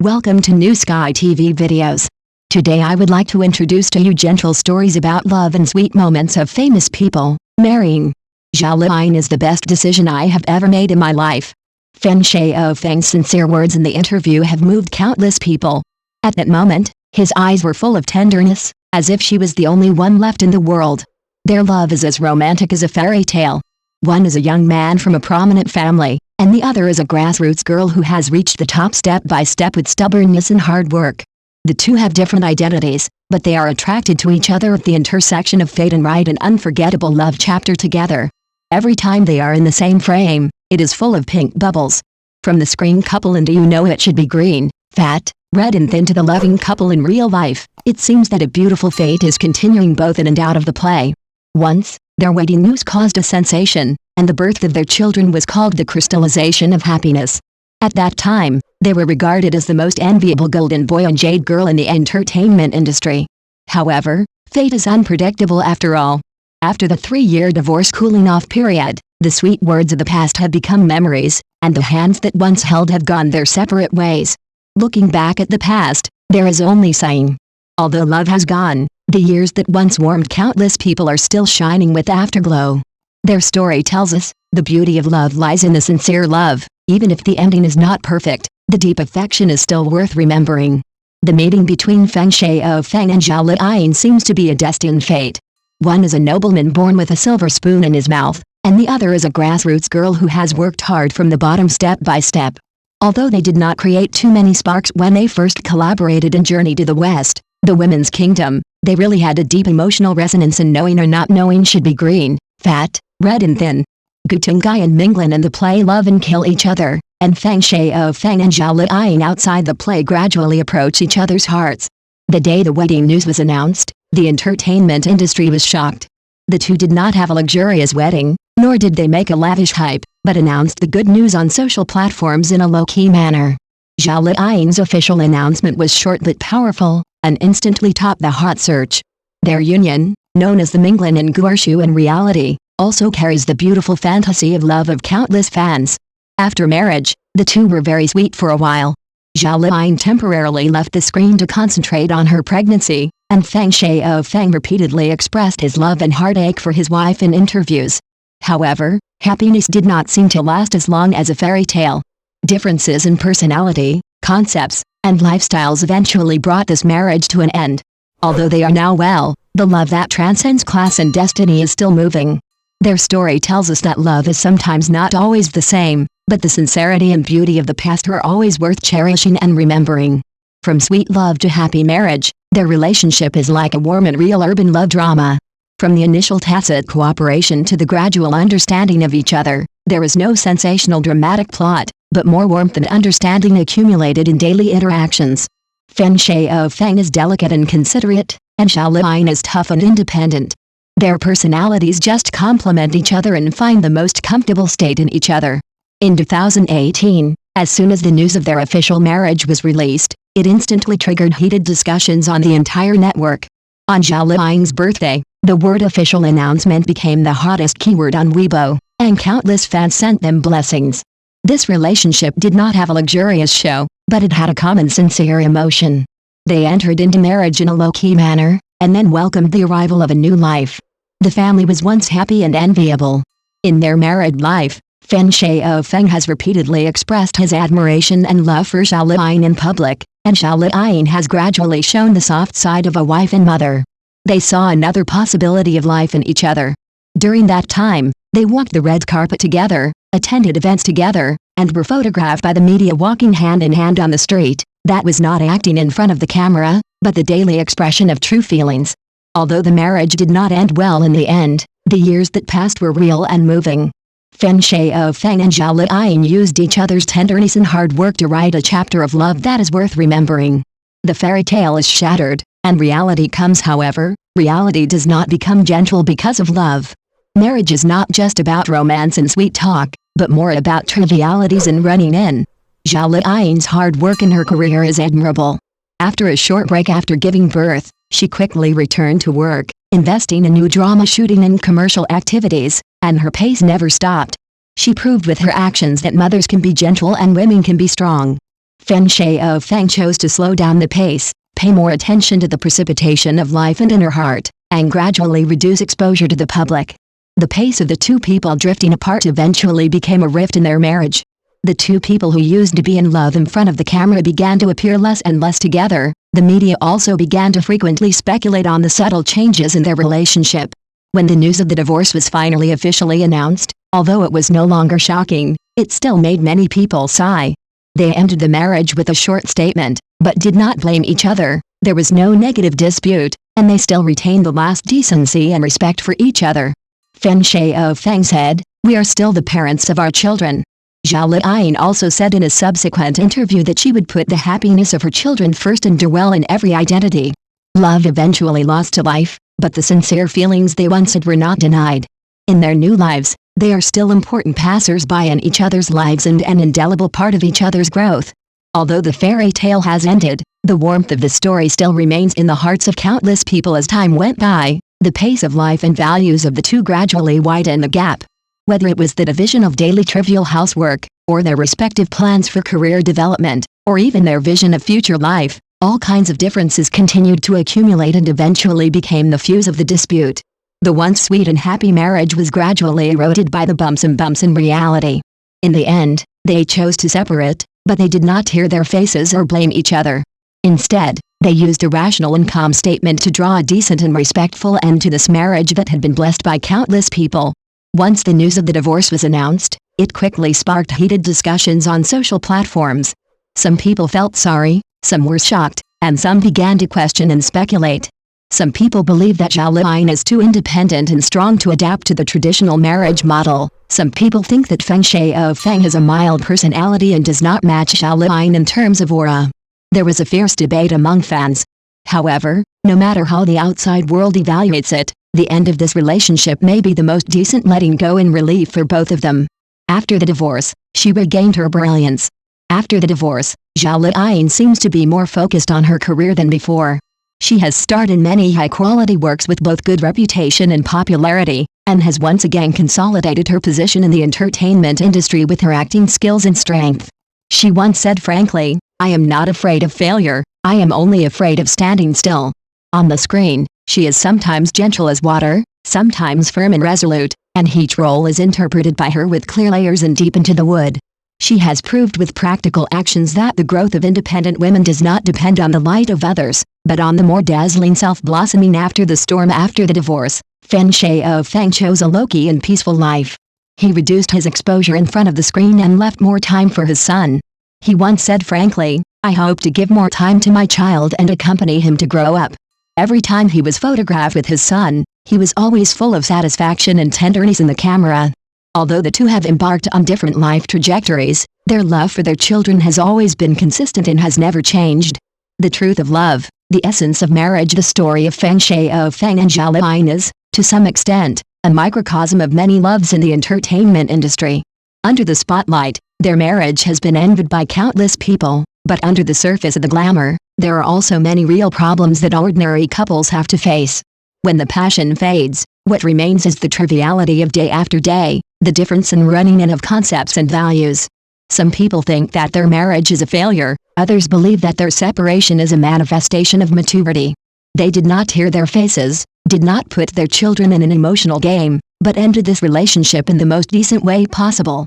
Welcome to New Sky TV videos. Today I would like to introduce to you gentle stories about love and sweet moments of famous people. Marrying Zhao Liying is the best decision I have ever made in my life. Feng Shaofeng's sincere words in the interview have moved countless people. At that moment, his eyes were full of tenderness, as if she was the only one left in the world. Their love is as romantic as a fairy tale. One is a young man from a prominent family, and the other is a grassroots girl who has reached the top step by step with stubbornness and hard work. The two have different identities, but they are attracted to each other at the intersection of fate and write an unforgettable love chapter together. Every time they are in the same frame, it is full of pink bubbles. From the screen couple in Do You Know It Should Be Green, Fat, Red and Thin to the loving couple in real life, it seems that a beautiful fate is continuing both in and out of the play. Once, their wedding news caused a sensation, and the birth of their children was called the crystallization of happiness. At that time, they were regarded as the most enviable golden boy and jade girl in the entertainment industry. However, fate is unpredictable after all. After the 3-year divorce cooling-off period, the sweet words of the past have become memories, and the hands that once held have gone their separate ways. Looking back at the past, there is only sighing. Although love has gone, the years that once warmed countless people are still shining with afterglow. Their story tells us, the beauty of love lies in the sincere love. Even if the ending is not perfect, the deep affection is still worth remembering. The meeting between Feng Shaofeng and Zhao Liying seems to be a destined fate. One is a nobleman born with a silver spoon in his mouth, and the other is a grassroots girl who has worked hard from the bottom step by step. Although they did not create too many sparks when they first collaborated in Journey to the West, the Women's Kingdom, they really had a deep emotional resonance in Knowing or Not Knowing Should Be Green, Fat, Red and Thin. Gutungai and Minglan in the play love and kill each other, and Feng Shaofeng and Zhao Liying outside the play gradually approach each other's hearts. The day the wedding news was announced, the entertainment industry was shocked. The two did not have a luxurious wedding, nor did they make a lavish hype, but announced the good news on social platforms in a low-key manner. Zhao Liying's official announcement was short but powerful, and instantly topped the hot search. Their union, known as the Minglan and Guorshu in reality, also carries the beautiful fantasy of love of countless fans. After marriage, the two were very sweet for a while. Zhao Liying temporarily left the screen to concentrate on her pregnancy, and Feng Shaofeng repeatedly expressed his love and heartache for his wife in interviews. However, happiness did not seem to last as long as a fairy tale. Differences in personality, concepts, and lifestyles eventually brought this marriage to an end. Although they are now well, the love that transcends class and destiny is still moving. Their story tells us that love is sometimes not always the same, but the sincerity and beauty of the past are always worth cherishing and remembering. From sweet love to happy marriage, their relationship is like a warm and real urban love drama. From the initial tacit cooperation to the gradual understanding of each other, there is no sensational dramatic plot, but more warmth and understanding accumulated in daily interactions. Feng Shaofeng is delicate and considerate, and Zhao Liying is tough and independent. Their personalities just complement each other and find the most comfortable state in each other. In 2018, as soon as the news of their official marriage was released, it instantly triggered heated discussions on the entire network. On Zhao Liying's birthday, the word official announcement became the hottest keyword on Weibo, and countless fans sent them blessings. This relationship did not have a luxurious show, but it had a common sincere emotion. They entered into marriage in a low-key manner, and then welcomed the arrival of a new life. The family was once happy and enviable. In their married life, Feng Shaofeng has repeatedly expressed his admiration and love for Zhao Liying in public, and Zhao Liying has gradually shown the soft side of a wife and mother. They saw another possibility of life in each other. During that time, they walked the red carpet together, attended events together, and were photographed by the media walking hand in hand on the street. That was not acting in front of the camera, but the daily expression of true feelings. Although the marriage did not end well in the end, the years that passed were real and moving. Feng Shaofeng and Zhao Liying used each other's tenderness and hard work to write a chapter of love that is worth remembering. The fairy tale is shattered, and reality comes. However, reality does not become gentle because of love. Marriage is not just about romance and sweet talk, but more about trivialities and running in. Zhao Liying's hard work in her career is admirable. After a short break after giving birth, she quickly returned to work, investing in new drama shooting and commercial activities, and her pace never stopped. She proved with her actions that mothers can be gentle and women can be strong. Feng Shaofeng chose to slow down the pace, pay more attention to the precipitation of life and inner heart, and gradually reduce exposure to the public. The pace of the two people drifting apart eventually became a rift in their marriage. The two people who used to be in love in front of the camera began to appear less and less together. The media also began to frequently speculate on the subtle changes in their relationship. When the news of the divorce was finally officially announced, although it was no longer shocking, it still made many people sigh. They ended the marriage with a short statement, but did not blame each other. There was no negative dispute, and they still retained the last decency and respect for each other. Feng Shaofeng said, "We are still the parents of our children." Zhao Liying also said in a subsequent interview that she would put the happiness of her children first and do well in every identity. Love eventually lost to life, but the sincere feelings they once had were not denied. In their new lives, they are still important passers-by in each other's lives and an indelible part of each other's growth. Although the fairy tale has ended, the warmth of the story still remains in the hearts of countless people as time went by. The pace of life and values of the two gradually widened the gap. Whether it was the division of daily trivial housework, or their respective plans for career development, or even their vision of future life, all kinds of differences continued to accumulate and eventually became the fuse of the dispute. The once sweet and happy marriage was gradually eroded by the bumps in reality. In the end, they chose to separate, but they did not tear their faces or blame each other. Instead, they used a rational and calm statement to draw a decent and respectful end to this marriage that had been blessed by countless people. Once the news of the divorce was announced, it quickly sparked heated discussions on social platforms. Some people felt sorry, some were shocked, and some began to question and speculate. Some people believe that Zhao Liying is too independent and strong to adapt to the traditional marriage model. Some people think that Feng Shaofeng has a mild personality and does not match Zhao Liying in terms of aura. There was a fierce debate among fans. However, no matter how the outside world evaluates it, the end of this relationship may be the most decent letting go in relief for both of them. After the divorce, she regained her brilliance. After the divorce, Zhao Liying seems to be more focused on her career than before. She has starred in many high-quality works with both good reputation and popularity, and has once again consolidated her position in the entertainment industry with her acting skills and strength. She once said frankly, "I am not afraid of failure, I am only afraid of standing still." On the screen, she is sometimes gentle as water, sometimes firm and resolute, and each role is interpreted by her with clear layers and deep into the wood. She has proved with practical actions that the growth of independent women does not depend on the light of others, but on the more dazzling self-blossoming after the storm. After the divorce, Feng Shaofeng chose a low-key and peaceful life. He reduced his exposure in front of the screen and left more time for his son. He once said frankly, "I hope to give more time to my child and accompany him to grow up." Every time he was photographed with his son, he was always full of satisfaction and tenderness in the camera. Although the two have embarked on different life trajectories, their love for their children has always been consistent and has never changed. The truth of love, the essence of marriage. The story of Feng Shaofeng and Zhao Liying is, to some extent, a microcosm of many loves in the entertainment industry. Under the spotlight, their marriage has been envied by countless people, but under the surface of the glamour, there are also many real problems that ordinary couples have to face. When the passion fades, what remains is the triviality of day after day, the difference in running in of concepts and values. Some people think that their marriage is a failure, others believe that their separation is a manifestation of maturity. They did not tear their faces, did not put their children in an emotional game, but ended this relationship in the most decent way possible.